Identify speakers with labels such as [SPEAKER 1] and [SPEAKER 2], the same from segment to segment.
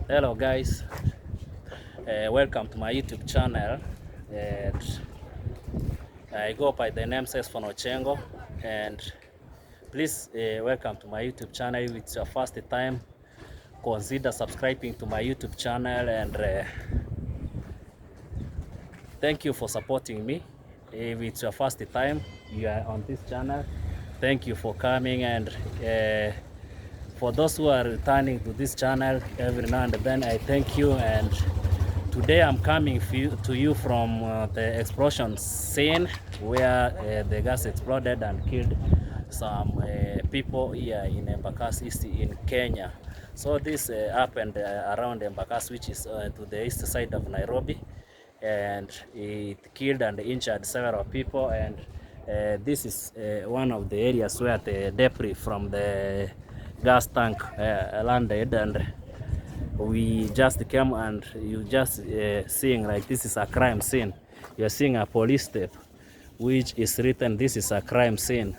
[SPEAKER 1] Hello guys, welcome to my YouTube channel. I go by the name Sesfon Ochengo, and please welcome to my YouTube channel. If it's your first time, consider subscribing to my YouTube channel, and thank you for supporting me. If it's your first time you are on this channel, thank you for coming, and for those who are returning to this channel every now and then, I thank you. And today I'm coming to you from the explosion scene where the gas exploded and killed some people here in Embakasi East in Kenya. So this happened around Embakasi, which is to the east side of Nairobi, and it killed and injured several people. And this is one of the areas where the debris from the gas tank landed, and we just came, and you just seeing like this is a crime scene. You're seeing a police tape which is written, this is a crime scene.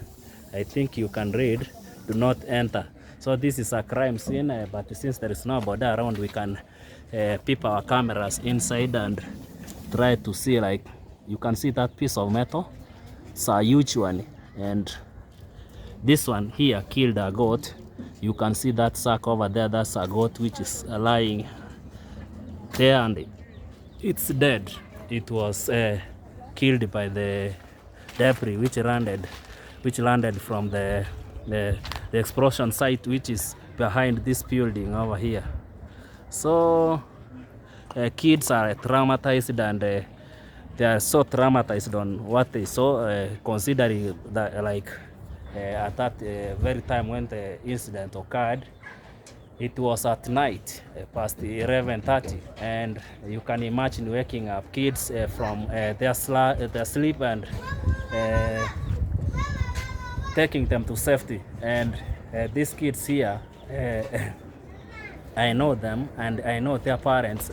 [SPEAKER 1] I think you can read, do not enter. So this is a crime scene, but since there is nobody around, we can peep our cameras inside and try to see. Like you can see that piece of metal, it's a huge one, and this one here killed a goat. You can see that sack over there, that's a goat which is lying there, and it's dead. It was killed by the debris which landed from the explosion site, which is behind this building over here. So kids are traumatized, and they are so traumatized on what they saw, considering that like at that very time when the incident occurred, it was at night, past 11:30, and you can imagine waking up kids from their sleep and taking them to safety. And these kids here, I know them and I know their parents.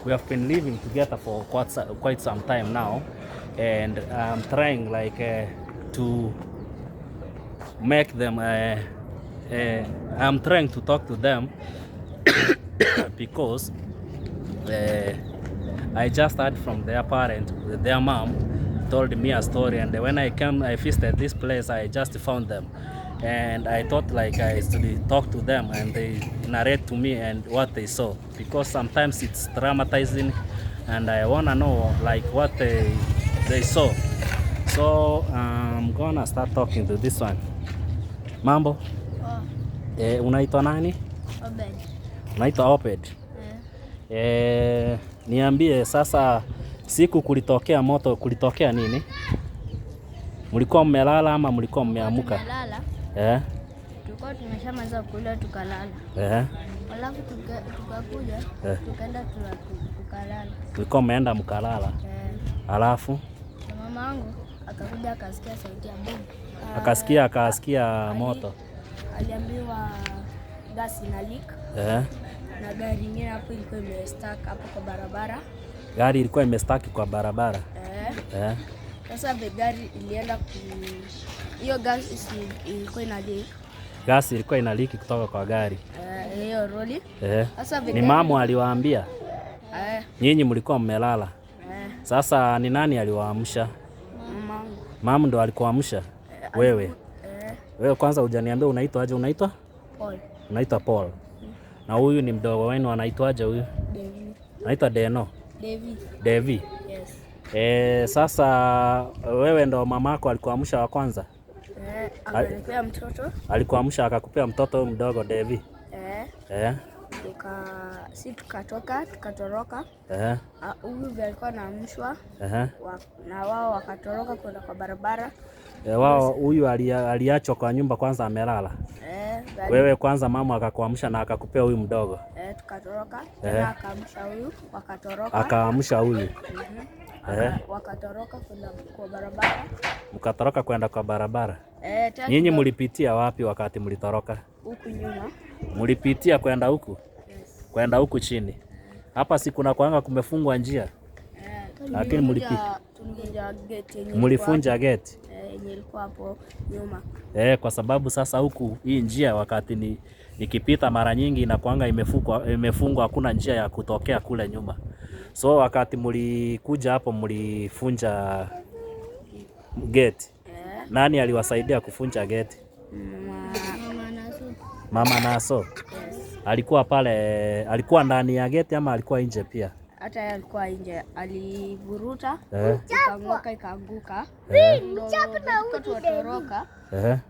[SPEAKER 1] We have been living together for quite some time now, and I'm trying like to make them I'm trying to talk to them because I just heard from their parent, their mom told me a story, and when I visited this place, I just found them, and I thought like I should talk to them and they narrate to me and what they saw, because sometimes it's traumatizing and I wanna know like what they saw. So I'm gonna start talking to this one. Mambo? Unaitwa nani?
[SPEAKER 2] Obed.
[SPEAKER 1] Unaitwa Obed? Niambie sasa, siku kulitokea moto, kulitokea nini? Mlikuwa mmelala ama mlikuwa mmeamka?
[SPEAKER 2] Tumelala. Tulikuwa tumeshamaliza kula tukalala. Alafu tukakuja, tukaenda tukalala.
[SPEAKER 1] Tulikuwa mmeenda mkalala. Alafu
[SPEAKER 2] mama yangu akakuja akasikia sauti ya bomu.
[SPEAKER 1] Akasikia moto.
[SPEAKER 2] Aliambiwa gas ina leak. Na gari nyingine hapo ilikuwa imestuck hapo kwa barabara.
[SPEAKER 1] Gari ilikuwa imestuck kwa barabara.
[SPEAKER 2] Sasa gari ilienda hiyo gas ilikuwa ina leak.
[SPEAKER 1] Gas ilikuwa ina leak kutoka kwa gari.
[SPEAKER 2] Hiyo roli.
[SPEAKER 1] Sasa ni mama aliwaambia? Nyinyi mlikuwa mmelala. Sasa ni nani aliwaamsha? Mama ndo alikuamsha? Wewe? Wewe kwanza hujaniambia unaitwa aje? Unaitwa
[SPEAKER 2] Paul.
[SPEAKER 1] Unaitwa Paul. Na huyu ni mdogo wenu anaitwa aje huyu?
[SPEAKER 2] Devi.
[SPEAKER 1] Anaitwa Deno.
[SPEAKER 2] Devi.
[SPEAKER 1] Yes. Sasa wewe ndo mamako alikuamsha wa kwanza?
[SPEAKER 2] Akanipea mtoto.
[SPEAKER 1] Alikuamsha akakupea mtoto huyu mdogo Devi?
[SPEAKER 2] Tukatoroka. Huyu alikuwa anaamshwa. Na wao wakatoroka kwenda kwa barabara.
[SPEAKER 1] Wao huyu aliachwa kwa nyumba kwanza amelala. Wewe kwanza mama akakuamsha na akakupea huyu mdogo.
[SPEAKER 2] Tukatoroka. Na akaamsha huyu, wakatoroka.
[SPEAKER 1] Akaamsha huyu.
[SPEAKER 2] Wakatoroka kwenda kwa barabara.
[SPEAKER 1] Mkatoroka kwenda kwa barabara. Nyinyi mlipitia wapi wakati mlitoroka?
[SPEAKER 2] Huku nyuma.
[SPEAKER 1] Mlipitia kwenda huku? Kwenda huku chini. Hapa si kuna kwanga kumefungwa njia. Lakini mlifunja gate.
[SPEAKER 2] yenye ilikuwa hapo nyuma.
[SPEAKER 1] Kwa sababu sasa huku hii njia wakati nikipita mara nyingi inakuanga imefungwa, hakuna njia ya kutokea kule nyuma. So wakati mlikuja hapo mlifunja gate. Nani aliwasaidia kufunja gate? Mama Naso. Yes. Alikuwa pale, alikuwa ndani ya gate ama alikuwa nje pia?
[SPEAKER 2] Hata yeye alikuwa nje, alivuruta ikang'oka ikaanguka. Tukatoroka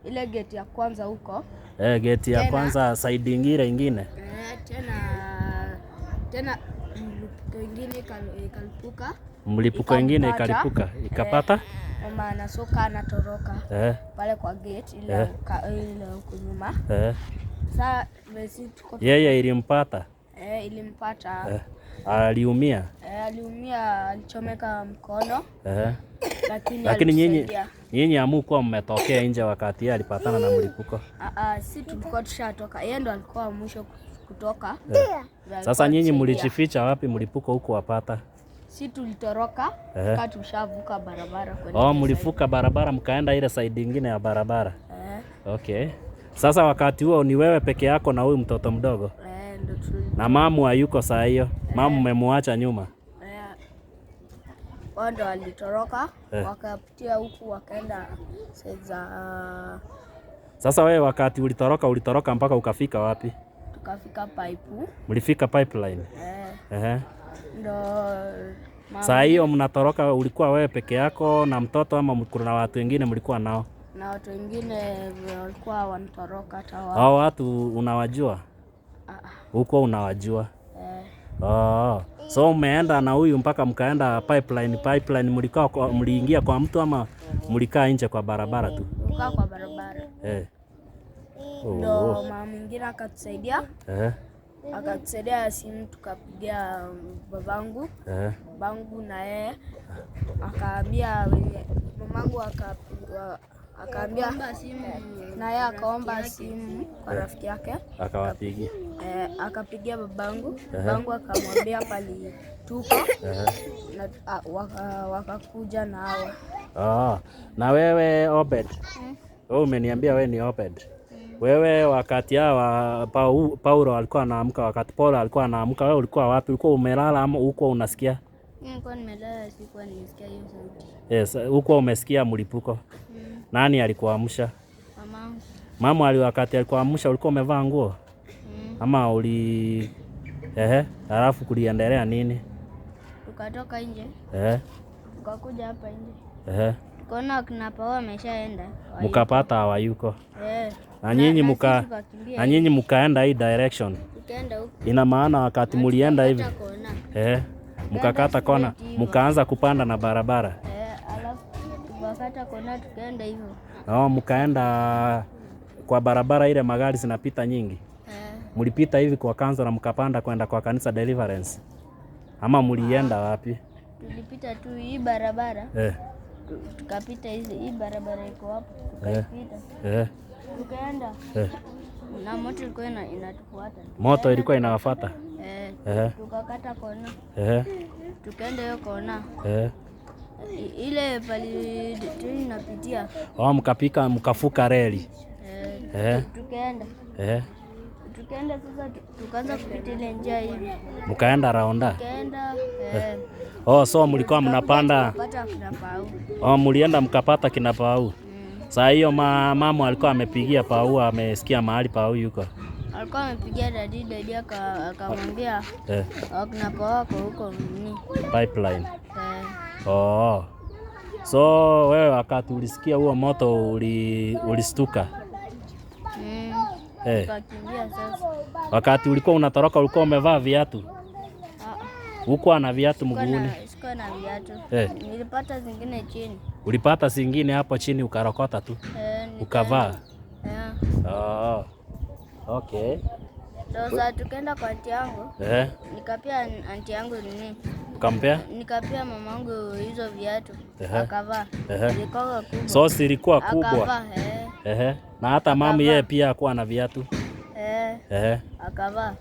[SPEAKER 2] ile gate ya kwanza huko.
[SPEAKER 1] Gate ya kwanza side ingine.
[SPEAKER 2] Tena mlipuko ingine ikalipuka.
[SPEAKER 1] Mlipuko ingine ikalipuka ikapata?
[SPEAKER 2] Mama Nasoka anatoroka pale kwa gate ile huko nyuma. Sasa
[SPEAKER 1] yeye ilimpata?
[SPEAKER 2] Ilimpata.
[SPEAKER 1] Aliumia?
[SPEAKER 2] Aliumia, alichomeka mkono.
[SPEAKER 1] Lakini nyinyi hamukuwa mmetokea nje wakati yeye alipatana na mlipuko?
[SPEAKER 2] Si tulikuwa tushatoka. Yeye ndo alikuwa mwisho kutoka.
[SPEAKER 1] Sasa nyinyi mlijificha wapi mlipuko huko wapata?
[SPEAKER 2] Si tulitoroka, tushavuka barabara kwenda.
[SPEAKER 1] Mlivuka barabara mkaenda ile side nyingine ya barabara. Okay. Sasa wakati huo ni wewe peke yako na huyu mtoto mdogo?
[SPEAKER 2] Ndo
[SPEAKER 1] na mamu hayuko saa hiyo? Mamu mmemwacha nyuma?
[SPEAKER 2] Wao ndo walitoroka, wakapitia huku wakaenda sasa.
[SPEAKER 1] Sasa wewe wakati ulitoroka mpaka ukafika wapi?
[SPEAKER 2] Tukafika pipe.
[SPEAKER 1] Mlifika pipeline?
[SPEAKER 2] Ndo
[SPEAKER 1] saa hiyo mnatoroka, ulikuwa wewe peke yako na mtoto ama kuna watu wengine mlikuwa nao?
[SPEAKER 2] Na watu wengine walikuwa wanatoroka hata wao.
[SPEAKER 1] Hao watu unawajua? Huko unawajua? So umeenda na huyu mpaka mkaenda pipeline mliingia kwa mtu ama mlikaa nje kwa barabara tu?
[SPEAKER 2] Mlikaa kwa barabara. Ndo mama mwingine akatusaidia. Akatusaidia simu, tukapigia babangu. Babangu na yeye akaambia mamangu akaambia na yeye akaomba simu kwa rafiki yake.
[SPEAKER 1] Akawapigia.
[SPEAKER 2] Akapigia babangu. Babangu akamwambia pali tuko. Na wakakuja na hawa.
[SPEAKER 1] Na wewe Obed? Wewe umeniambia wewe ni Obed. Wewe wakati hawa Paulo alikuwa anaamka, wakati Paulo alikuwa anaamka, wewe ulikuwa wapi? Ulikuwa umelala ama ulikuwa unasikia?
[SPEAKER 2] Nilikuwa nimelala, sikuwa nisikia hiyo sauti.
[SPEAKER 1] Yes, ulikuwa umesikia mlipuko. Nani alikuamsha?
[SPEAKER 2] Mamangu.
[SPEAKER 1] Mama wakati alikuamsha ulikuwa umevaa nguo? Ama halafu kuliendelea nini?
[SPEAKER 2] Tukatoka nje. Tukakuja hapa nje. Tukaona kina Paulo ameshaenda.
[SPEAKER 1] Mkapata hawayuko. Na nyinyi mkaenda hii direction.
[SPEAKER 2] Tukaenda huko.
[SPEAKER 1] Ina maana wakati mlienda hivi. Mkakata kona, mkaanza kupanda na barabara.
[SPEAKER 2] Alafu tukakata kona tukaenda hivyo.
[SPEAKER 1] Mkaenda kwa barabara ile magari zinapita nyingi. Mlipita hivi kwa kanza na mkapanda kwenda kwa kanisa Deliverance. Ama mlienda wapi?
[SPEAKER 2] Tulipita tu hii barabara. Tukapita hii barabara iko hapo. Tukapita. Tukaenda. Na moto ilikuwa inatufuata.
[SPEAKER 1] Moto ilikuwa inawafuata?
[SPEAKER 2] Tukakata kona. Tukaenda hiyo kona. Ile pali tunapitia.
[SPEAKER 1] Mkafuka reli.
[SPEAKER 2] Tukaenda. Tukaenda sasa tukaanza kupita ile njia hivi.
[SPEAKER 1] Mkaenda raunda?
[SPEAKER 2] Tukaenda.
[SPEAKER 1] So mlikuwa mnapanda. Mlienda mkapata kina Pau. Saa hiyo mama alikuwa amepigia Pau, amesikia mahali Pau yuko.
[SPEAKER 2] Alikuwa amepigia dadi akamwambia kina Pau wako huko nini? Pipeline.
[SPEAKER 1] So wewe wakati ulisikia huo moto ulistuka?
[SPEAKER 2] Tukakimbia sasa.
[SPEAKER 1] Wakati ulikuwa unatoroka ulikuwa umevaa viatu? Hukuwa na viatu mguuni?
[SPEAKER 2] Sikuwa na viatu. Nilipata zingine chini.
[SPEAKER 1] Ulipata zingine hapo chini ukarokota tu? Ukavaa? Okay.
[SPEAKER 2] Sasa tukaenda kwa anti yangu. Nikapia anti yangu nini?
[SPEAKER 1] Ukampea?
[SPEAKER 2] Nikapia mamangu hizo viatu. Akavaa. Ilikuwa kubwa.
[SPEAKER 1] So silikuwa kubwa?
[SPEAKER 2] Akavaa.
[SPEAKER 1] Na hata mama yeye pia hakuwa na viatu?
[SPEAKER 2] Akavaa.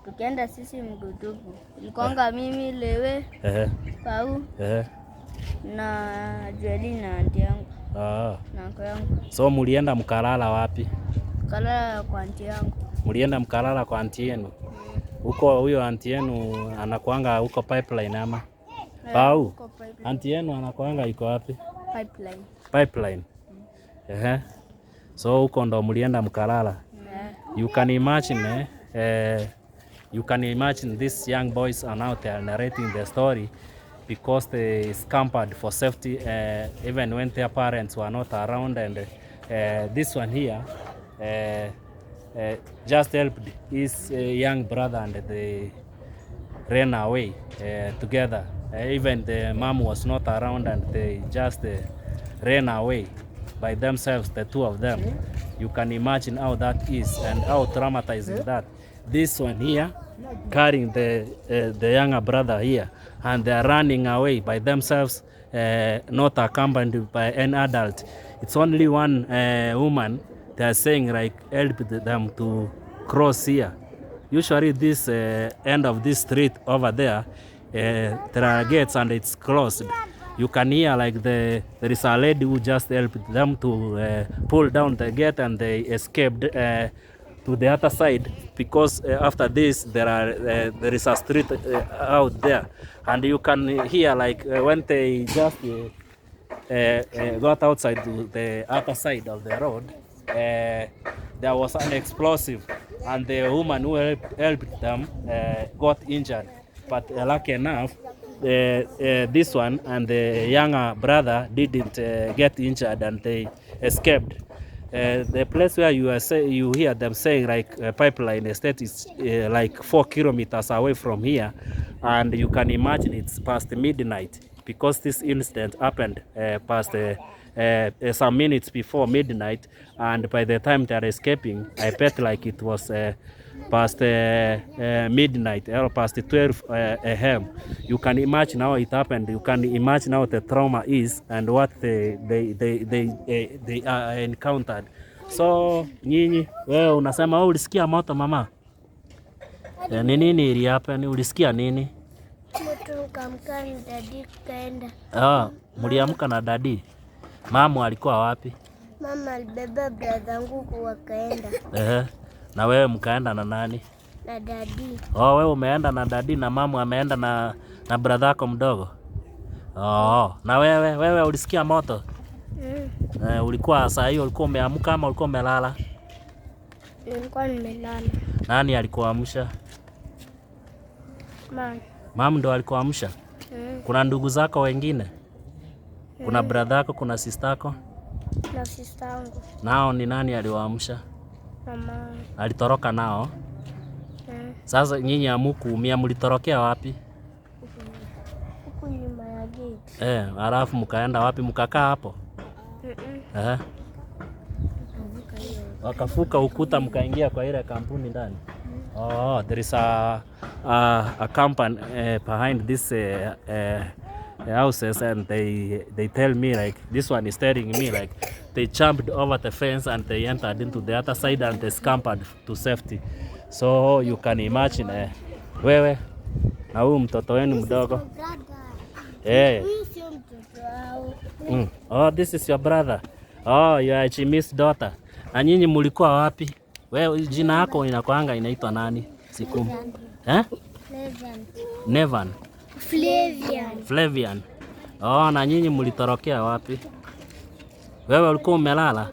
[SPEAKER 2] Tukaenda sisi mguu tupu. Ilikuanga mimi, Lewe, Pau na Jueli na anti yangu.
[SPEAKER 1] Ah.
[SPEAKER 2] na uncle yangu.
[SPEAKER 1] So mulienda mkalala wapi?
[SPEAKER 2] Kalala kwa aunti yangu.
[SPEAKER 1] Mulienda mkalala kwa aunti yenu? Huko huyo aunti yenu anakuanga huko pipeline ama? Au aunti yenu anakuanga iko wapi?
[SPEAKER 2] Pipeline.
[SPEAKER 1] Pipeline. So huko ndo mulienda mkalala. You can imagine you can imagine these young boys are now they are narrating the story because they scampered for safety even when their parents were not around, and this one here just helped his young brother and they ran away together. Even the mom was not around and they just ran away by themselves, the two of them. You can imagine how that is and how traumatizing that. This one here carrying the younger brother here, and they are running away by themselves, not accompanied by an adult. It's only one woman. They are saying like help them to cross here. Usually this end of this street over there, there are gates and it's closed. You can hear like there is a lady who just helped them to pull down the gate, and they escaped to the other side, because after this there is a street out there, and you can hear like when they just got outside to the other side of the road, there was an explosive, and the woman who helped them got injured, but lucky enough this one and the younger brother didn't get injured, and they escaped. The place where you hear them saying like Pipeline Estate is like 4 kilometers away from here, and you can imagine it's past midnight, because this incident happened past some minutes before midnight, and by the time they are escaping, I bet like it was past midnight or past 12 a.m. You can imagine how it happened. You can imagine how the trauma is and what they encountered. So nyinyi, wewe unasema wewe ulisikia moto mama? Ni nini ili happen? Ulisikia nini?
[SPEAKER 2] Moto ukamka na dadi kaenda.
[SPEAKER 1] Mliamka na dadi. Mama alikuwa wapi?
[SPEAKER 2] Mama alibeba brother yangu wakaenda.
[SPEAKER 1] Na wewe mkaenda na nani?
[SPEAKER 2] Na dadi.
[SPEAKER 1] Wewe umeenda na dadi na mama ameenda na brother yako mdogo. Na wewe ulisikia moto? Ulikuwa saa hiyo ulikuwa umeamka ama ulikuwa umelala?
[SPEAKER 2] Nilikuwa nimelala.
[SPEAKER 1] Nani alikuamsha? Mama ndo alikuamsha? Kuna ndugu zako wengine? Kuna brother yako, kuna sister yako?
[SPEAKER 2] Na sister yangu.
[SPEAKER 1] Nao ni nani aliwaamsha?
[SPEAKER 2] Mama.
[SPEAKER 1] Alitoroka nao? Sasa nyinyi hamkuumia, mlitorokea wapi?
[SPEAKER 2] Huko nyuma ya gate.
[SPEAKER 1] Alafu mkaenda wapi? Mkakaa hapo? Wakafuka ukuta mkaingia kwa ile kampuni ndani. There is a company behind this houses, and they tell me like this one is telling me like they jumped over the fence and they entered into the other side and they scampered to safety. So you can imagine wewe na huyu mtoto wenu mdogo.
[SPEAKER 2] Huyu sio mtoto wao.
[SPEAKER 1] This is your brother. You are Jimmy's daughter. Na nyinyi mlikuwa wapi? Wewe jina yako inakuanga inaitwa nani? Sikum. Nevan. Flavian. Na nyinyi mlitorokea wapi? Wewe ulikuwa umelala?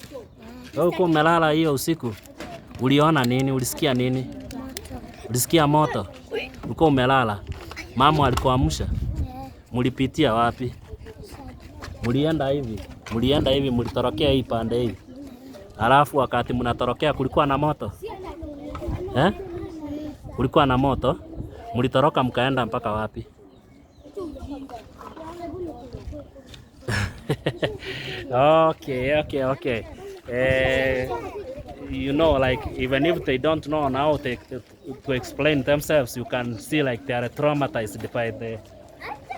[SPEAKER 1] Wewe ulikuwa umelala hiyo usiku? Uliona nini? Ulisikia nini? Ulisikia moto? Ulikuwa umelala? Mama alikuamsha? Mlipitia wapi? Mlienda hivi, mlitorokea hii pande hii. Alafu wakati mnatorokea kulikuwa na moto? Kulikuwa na moto? Mlitoroka mkaenda mpaka wapi? Okay. You know, like even if they don't know now to explain themselves, you can see like they are traumatized by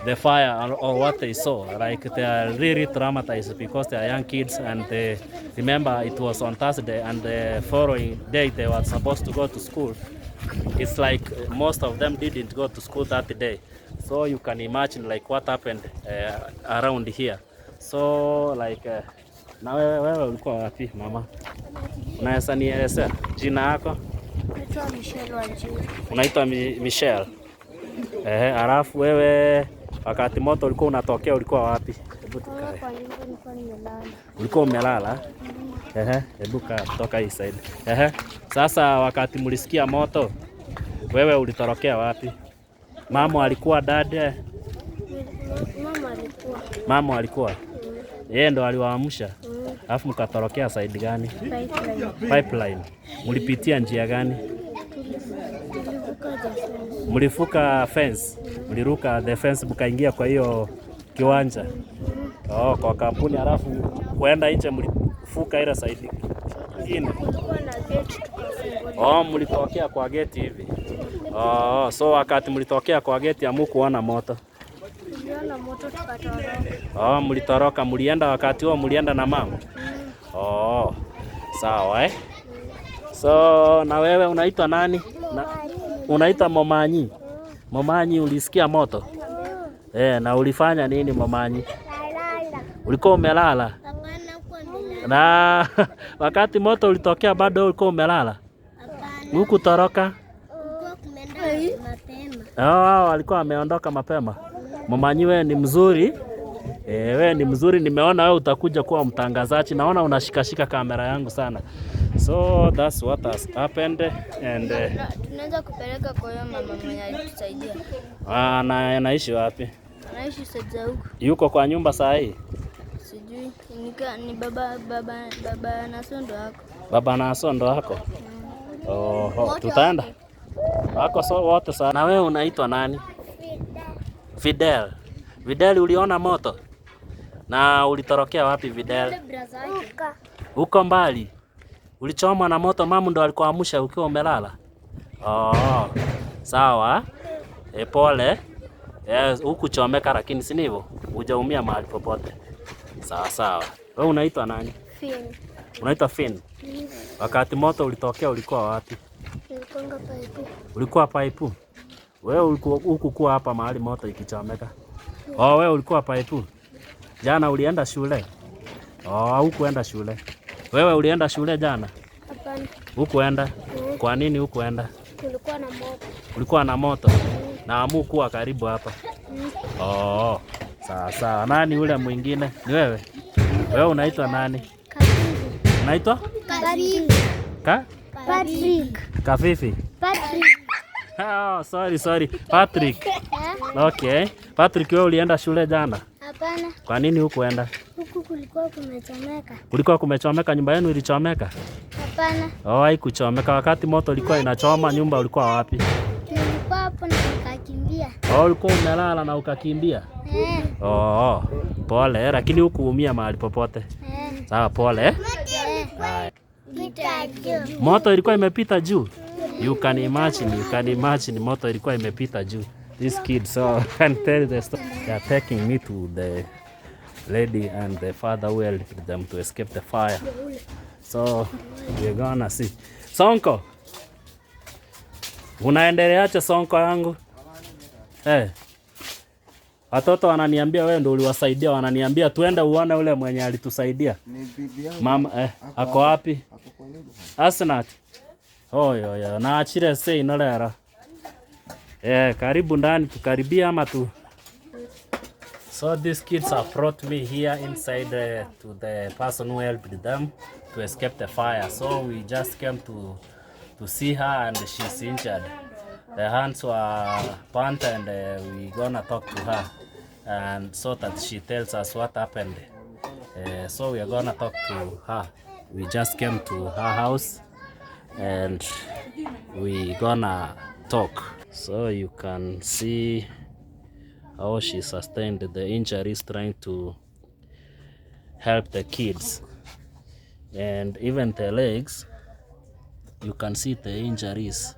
[SPEAKER 1] the fire or what they saw. Like they are really traumatized because they are young kids, and they remember it was on Thursday and the following day they were supposed to go to school. It's like most of them didn't go to school that day. So you can imagine like what happened around here. So like Na wewe ulikuwa wapi mama? Unaweza nielezea jina yako?
[SPEAKER 2] Naitwa Michelle Wanjiru.
[SPEAKER 1] Unaitwa Michelle? Alafu wewe wakati moto ulikuwa unatokea ulikuwa wapi? Hebu tukae.
[SPEAKER 2] Kwa nyumba nilikuwa nimelala.
[SPEAKER 1] Ulikuwa umelala? Hebu toka hii side. Sasa wakati mlisikia moto wewe ulitorokea wapi? Mama alikuwa dad? Mama alikuwa. Yeye ndo aliwaamsha. Alafu mkatorokea side gani? Pipeline. Mlipitia njia gani? Mlivuka fence. Mliruka the fence mkaingia kwa hiyo kiwanja. Kwa kampuni alafu kuenda nje mlivuka ile side ingine. Mlitokea kwa gate hivi. So wakati mlitokea kwa gate hamukuona moto.
[SPEAKER 2] Tuliona moto tukatoroka.
[SPEAKER 1] Mlitoroka, mlienda wakati huo mlienda na mama? Sawa So na wewe unaitwa nani? Unaitwa Momanyi. Momanyi, ulisikia moto? Na ulifanya nini Momanyi? Ulikuwa umelala? Na wakati moto ulitokea bado ulikuwa umelala? Hukutoroka? Walikuwa wameondoka mapema. Momanyi, wewe ni mzuri. Wewe ni mzuri, nimeona wewe utakuja kuwa mtangazaji. Naona unashikashika kamera yangu sana. So that's what has happened and
[SPEAKER 2] tunaweza kupeleka kwa hiyo mama mwenye alitusaidia.
[SPEAKER 1] Anaishi wapi?
[SPEAKER 2] Anaishi sasa huko.
[SPEAKER 1] Yuko kwa nyumba saa hii?
[SPEAKER 2] Sijui. Ni baba na sondo wako.
[SPEAKER 1] Baba na sondo wako? Tutaenda. Wako wote sana. Na wewe unaitwa nani? Fidel. Fidel, uliona moto? Na ulitorokea wapi Fidel? Huko mbali. Ulichomwa na moto, mama ndo alikuamsha ukiwa umelala? Sawa. Pole. Hukuchomeka lakini si ndivyo? Hujaumia mahali popote. Sawa. Wewe unaitwa nani?
[SPEAKER 2] Fin.
[SPEAKER 1] Unaitwa Fin? Wakati moto ulitokea ulikuwa wapi?
[SPEAKER 2] Nilikuwa paipu.
[SPEAKER 1] Ulikuwa paipu? Wewe hukukuwa hapa mahali moto ikichomeka? Wewe ulikuwa paipu? Jana ulienda shule? Hukuenda shule. Wewe ulienda shule jana?
[SPEAKER 2] Hapana.
[SPEAKER 1] Hukuenda? Kwa nini hukuenda?
[SPEAKER 2] Kulikuwa na moto.
[SPEAKER 1] Kulikuwa na moto? Na hamukuwa karibu hapa? Sawa. Nani ule mwingine? Ni wewe? Wewe unaitwa nani? Unaitwa?
[SPEAKER 2] Patrick.
[SPEAKER 1] Kafifi?
[SPEAKER 2] Patrick.
[SPEAKER 1] Sorry. Patrick. Okay. Patrick, wewe ulienda shule jana?
[SPEAKER 2] Hapana.
[SPEAKER 1] Kwa nini hukuenda?
[SPEAKER 2] Huku kulikuwa kumechomeka.
[SPEAKER 1] Kulikuwa kumechomeka? Nyumba yenu ilichomeka?
[SPEAKER 2] Hapana.
[SPEAKER 1] Haikuchomeka. Wakati moto ilikuwa inachoma nyumba ulikuwa wapi?
[SPEAKER 2] Nilikuwa hapo na nikakimbia.
[SPEAKER 1] Ulikuwa umelala na ukakimbia? Pole, lakini hukuumia mahali popote? Sawa, pole. Moto ilikuwa imepita juu? You can imagine moto ilikuwa imepita juu. This kid, so I can tell the story. They are taking me to the lady and the father who helped them to escape the fire. So we're gonna see. Sonko, unaendeleaje Sonko yangu? Watoto wananiambia wewe ndio uliwasaidia, wananiambia tuende uone ule mwenye alitusaidia. Mama ako wapi? Asnat. Na achire sei nolera. Karibu ndani tukaribia ama tu. So these kids have brought me here inside to the person who helped them to escape the fire. So we just came to see her and she's injured. The hands were burnt and we gonna talk to her and so that she tells us what happened. So we are gonna talk to her. We just came to her house and we gonna talk. So you can see how she sustained the injuries trying to help the kids, and even the legs, you can see the injuries.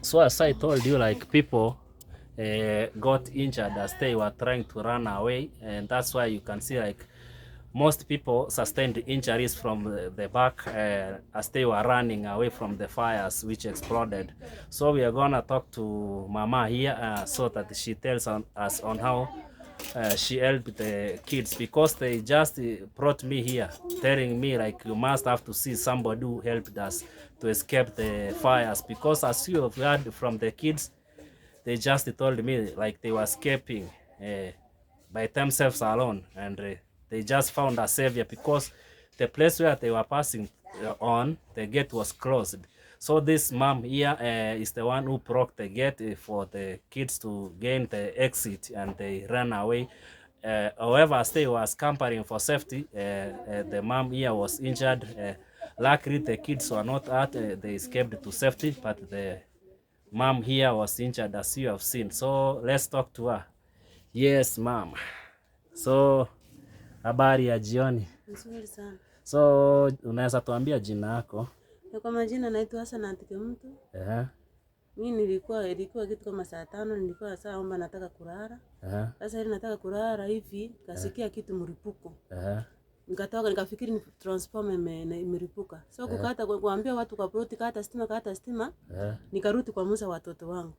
[SPEAKER 1] So as I told you, like people got injured as they were trying to run away, and that's why you can see like most people sustained injuries from the back as they were running away from the fires which exploded. So we are gonna talk to Mama here so that she tells us on how she helped the kids because they just brought me here telling me like you must have to see somebody who helped us to escape the fires, because as you have heard from the kids, they just told me like they were escaping by themselves alone, and they just found a savior because the place where they were passing on, the gate was closed. So this mom here is the one who broke the gate for the kids to gain the exit, and they ran away. However, as they was scampering for safety, the mom here was injured. Luckily, the kids were not hurt. They escaped to safety, but the mom here was injured, as you have seen. So let's talk to her. Yes, mom. So habari ya jioni.
[SPEAKER 3] Nzuri sana.
[SPEAKER 1] So unaweza tuambia jina yako?
[SPEAKER 3] Kwa majina naitwa Hassan Antike mtu. Mimi ilikuwa kitu kama saa 5, nilikuwa saa omba nataka kulala. Sasa ile nataka kulala hivi kasikia kitu mlipuko. Nikatoka nikafikiri ni transformer imeripuka. So kukata kuambia watu kwa ploti kata stima. Nikarudi kwa Musa watoto wangu.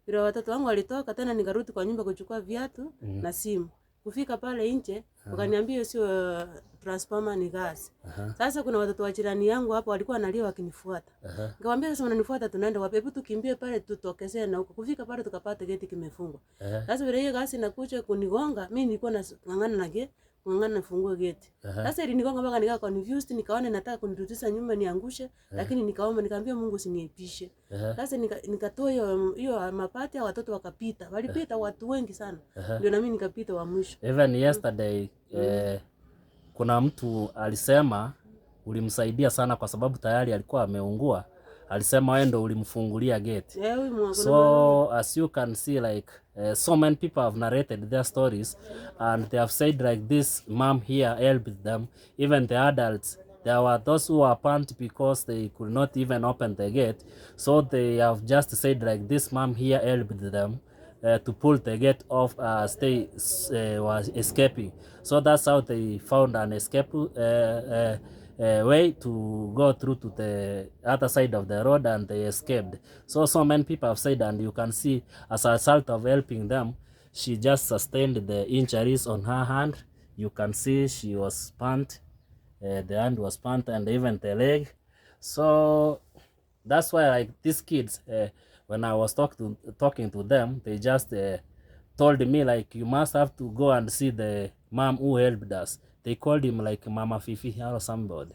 [SPEAKER 3] Bila watoto wangu walitoka tena nikarudi kwa nyumba kuchukua viatu na simu. Kufika pale nje wakaniambia sio transformer ni gas. Sasa kuna watoto wa jirani yangu hapo walikuwa wanalia wakinifuata. Nikamwambia sasa unanifuata tunaenda wapi? Hebu tukimbie pale tutokezee na huko. Kufika pale tukapata geti kimefungwa. Sasa vile hiyo gas inakuja kunigonga, mimi nilikuwa nang'ang'ana na geti, kung'ang'ana nafungua geti. Sasa ilinigonga mpaka nikaa confused, nikaona nataka kunirudisha nyumba niangushe, lakini nikaomba nikamwambia Mungu usiniepushe. Sasa nikatoa hiyo mapati ya watoto wakapita. Walipita watu wengi sana. Ndio na mimi nikapita wa mwisho.
[SPEAKER 1] Even yesterday kuna mtu alisema ulimsaidia sana kwa sababu tayari alikuwa ameungua. Alisema wewe ndio ulimfungulia gate. So as you can see like so many people have narrated their stories and they have said like this mom here helped them. Even the adults, there were those who were panicked because they could not even open the gate. So they have just said like this mom here helped them to pull the gate off as they was escaping. So that's how they found an escape way to go through to the other side of the road, and they escaped. So many people have said, and you can see as a result of helping them, she just sustained the injuries on her hand. You can see she was burnt, the hand was burnt, and even the leg. So that's why like these kids, when I was talking to them, they just told me like you must have to go and see the mom who helped us. They called him like Mama Fifi or somebody.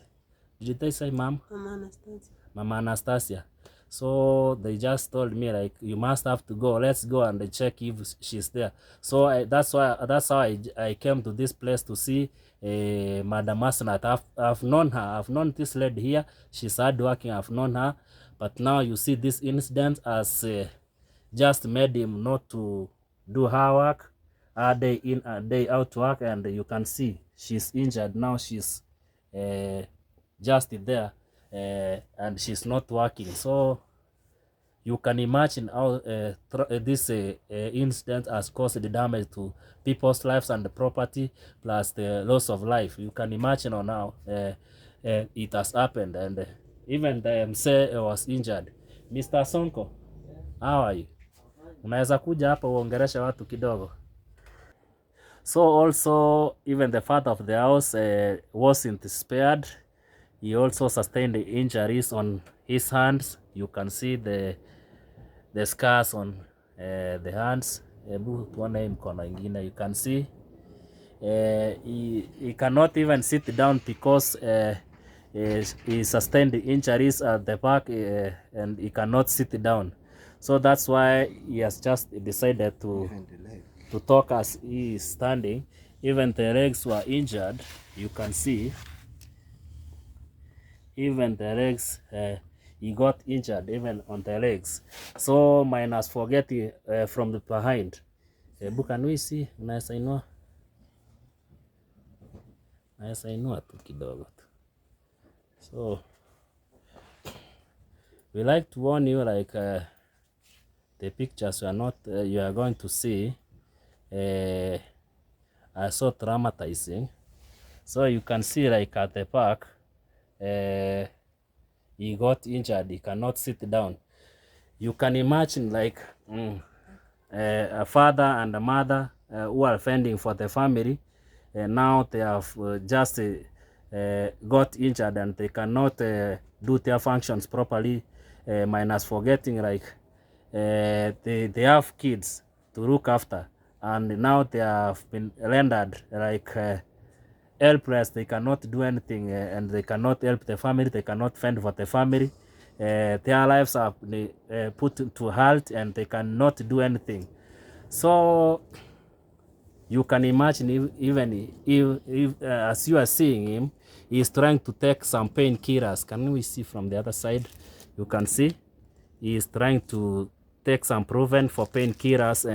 [SPEAKER 1] Did they say mom?
[SPEAKER 3] Mama Anastasia.
[SPEAKER 1] Mama Anastasia. So they just told me like you must have to go. Let's go and check if she's there. So that's how I came to this place to see Madam Asnat. I've known her. I've known this lady here. She's hardworking. I've known her. But now you see this incident as just made him not to do her work, a day in a day out work, and you can see she's injured now. She's just there and she's not working. So you can imagine how this incident has caused the damage to people's lives and the property, plus the loss of life. You can imagine on how it has happened, and even the MC was injured. Mr. Sonko, how are you? Unaweza kuja hapa uongereshe watu kidogo. So also even the father of the house wasn't spared. He also sustained injuries on his hands. You can see the scars on the hands. Tuone mkono ingine. You can see he cannot even sit down because he sustained injuries at the back and he cannot sit down. So that's why he has just decided to talk as he is standing. Even the legs were injured. You can see even the legs, he got injured even on the legs. So minus forgetting from the behind. Can we see? Unaweza inua? Unaweza inua tu kidogo tu. So we like to warn you like the pictures you are not you are going to see are so traumatizing. So you can see like at the back he got injured, he cannot sit down. You can imagine like a father and a mother who are fending for the family, now they have just got injured and they cannot do their functions properly, minus forgetting like they have kids to look after, and now they have been rendered like helpless. They cannot do anything, and they cannot help the family, they cannot fend for the family. Their lives are put to halt and they cannot do anything. So you can imagine, even if as you are seeing him, he is trying to take some painkillers. Can we see from the other side? You can see he is trying to take some proven for painkillers,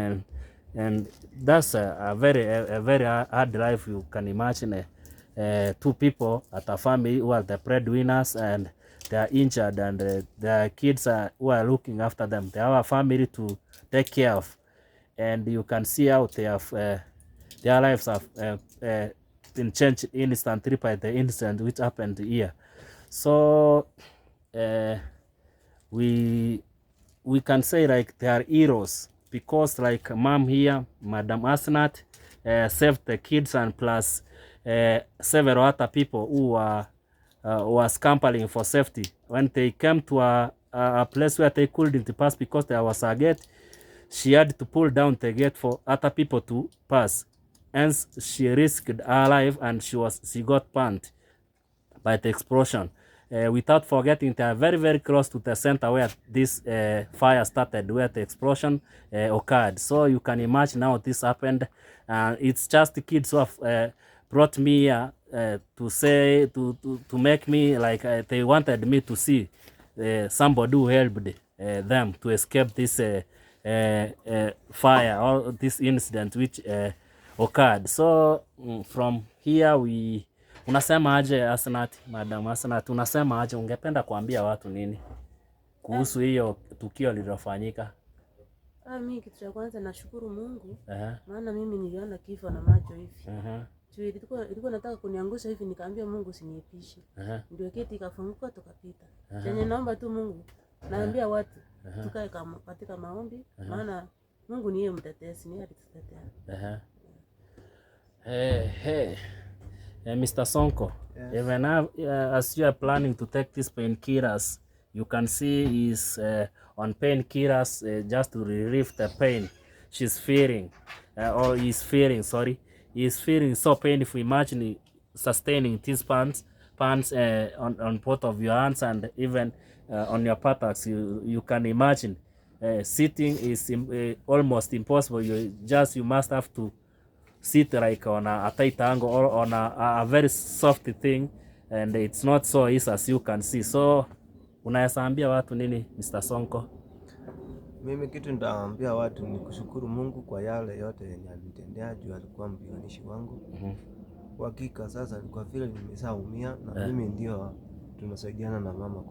[SPEAKER 1] and that's a very hard life. You can imagine two people at a family who are the breadwinners and they are injured, and their kids who are looking after them. They have a family to take care of, and you can see how they have their lives have been changed instantly by the incident which happened here. So we can say like they are heroes, because like mom here, Madam Asnat, saved the kids, and plus several other people who were scampering for safety. When they came to a place where they couldn't pass because there was a gate, she had to pull down the gate for other people to pass. Hence, she risked her life, and she got burnt by the explosion. Without forgetting, they are very, very close to the center where this fire started, where the explosion occurred. So you can imagine how this happened. It's just the kids who have brought me here to say, to make me like they wanted me to see somebody who helped them to escape this fire or this incident which occurred. So from here unasema aje Asnat, Madam Asnat, unasema aje, ungependa kuambia watu nini kuhusu hiyo tukio lililofanyika?
[SPEAKER 3] Mimi kitu cha kwanza nashukuru Mungu, maana mimi niliona kifo na macho hivi. Ilikuwa nataka kuniangusha hivi, nikaambia Mungu usiniepushe. Ndio kiti ikafunguka tukapita. Chenye naomba tu Mungu, naambia watu tukae katika maombi, maana Mungu ni yeye mtetezi, ni yeye atatutetea.
[SPEAKER 1] Mr. Sonko, yes. Even as you are planning to take these painkillers, you can see he's on painkillers just to relieve the pain she's feeling, or he's feeling, sorry. He's feeling so painful. Imagine sustaining these pants on both of your hands and even on your buttocks. You can imagine sitting is almost impossible. You must have to sit like on a tight angle or on a very soft thing, and it's not so easy as you can see. So unaweza ambia watu nini, Mr. Sonko?
[SPEAKER 4] Mimi kitu nitaambia watu ni kushukuru Mungu kwa yale yote yenye alinitendea, juu alikuwa mpiganishi wangu. Kwa hakika sasa kwa vile nimeshaumia, na mimi ndio tunasaidiana na mama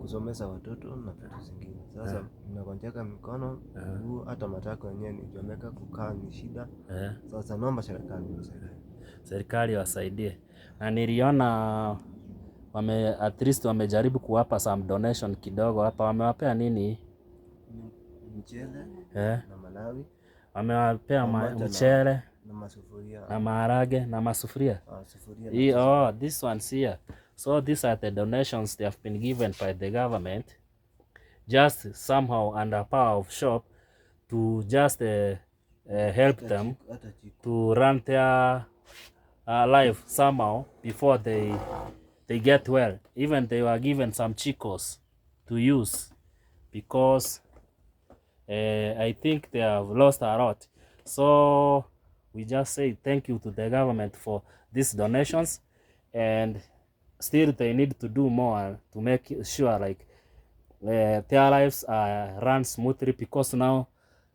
[SPEAKER 4] kusomesha watoto na vitu zingine. Sasa ninagonjeka mikono, hata matako yenyewe nijomeka kukaa ni shida. Sasa naomba serikali
[SPEAKER 1] wasaidie. Na niliona at least wamejaribu kuwapa some donation kidogo hapa. Wamewapea nini?
[SPEAKER 4] Mchele na malawi.
[SPEAKER 1] Wamewapea mchele
[SPEAKER 4] na masufuria
[SPEAKER 1] na maharage na masufuria. This one's here. So these are the donations they have been given by the government, just somehow under power of shop, to just help them to run their life somehow before they get well. Even they were given some chicos to use, because I think they have lost a lot. So we just say thank you to the government for these donations, and still they need to do more to make sure like their lives run smoothly, because now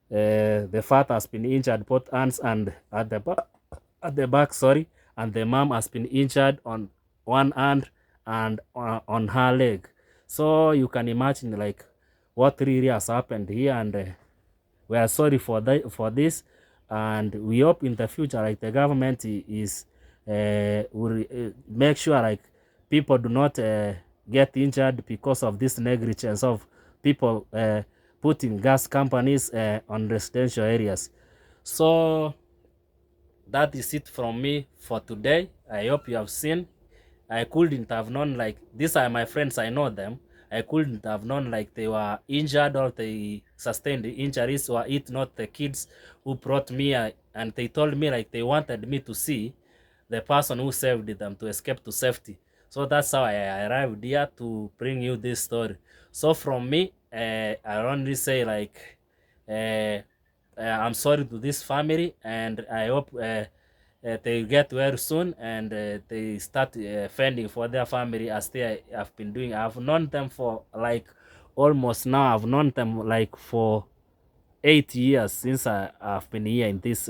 [SPEAKER 1] the father has been injured both hands and at the back, sorry, and the mom has been injured on one hand and on her leg. So you can imagine like what really has happened here, and we are sorry for this, and we hope in the future like the government is will make sure like people do not get injured because of this negligence of people putting gas companies on residential areas. So that is it from me for today. I hope you have seen. I couldn't have known, like, these are my friends, I know them. I couldn't have known like they were injured or they sustained injuries, or it not the kids who brought me, and they told me like they wanted me to see the person who saved them to escape to safety. So that's how I arrived here to bring you this story. So from me, I only say like, I'm sorry to this family, and I hope they get well soon, and they start fending for their family as they have been doing. I've known them for like almost now. I've known them like for 8 years since I've been here in this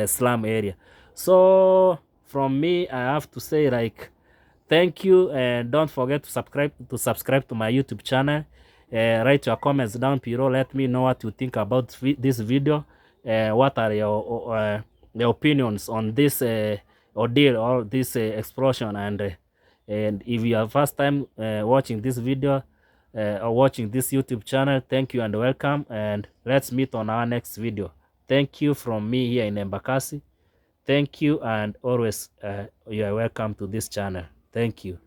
[SPEAKER 1] slum area. So from me, I have to say like, thank you, and don't forget to subscribe to my YouTube channel. Write your comments down below. Let me know what you think about this video. What are your opinions on this ordeal or this explosion? And if you are first time watching this video or watching this YouTube channel, thank you and welcome. And let's meet on our next video. Thank you from me here in Embakasi. Thank you, and always you are welcome to this channel. Thank you.